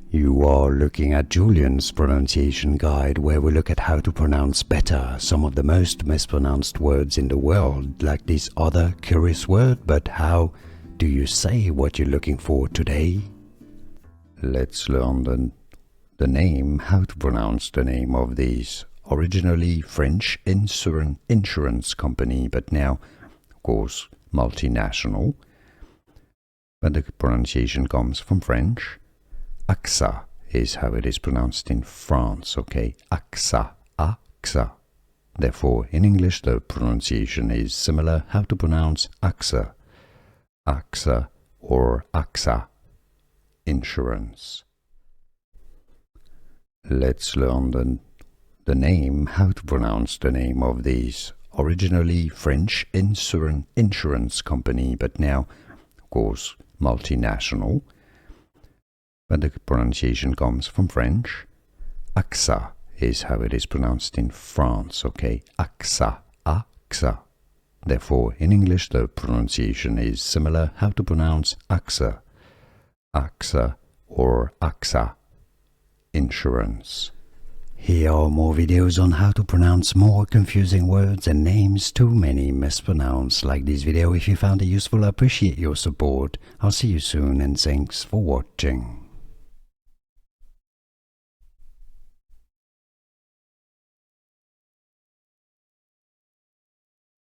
You are looking at Julian's pronunciation guide, where we look at how to pronounce better some of the most mispronounced words in the world, like this other curious word. But how do you say what you're looking for today? Let's learn how to pronounce the name of this originally French insurance company, but now, of course, multinational. But the pronunciation comes from French. AXA is how it is pronounced in France, okay? AXA, AXA. Therefore, in English, the pronunciation is similar. How to pronounce AXA? AXA or AXA insurance. Let's learn how to pronounce the name of this originally French insurance company, but now, of course, multinational. But the pronunciation comes from French. AXA is how it is pronounced in France, okay? AXA, AXA. Therefore, in English, the pronunciation is similar. How to pronounce AXA? AXA or AXA insurance. Here are more videos on how to pronounce more confusing words and names too many mispronounced. Like this video if you found it useful. I appreciate your support. I'll see you soon and thanks for watching.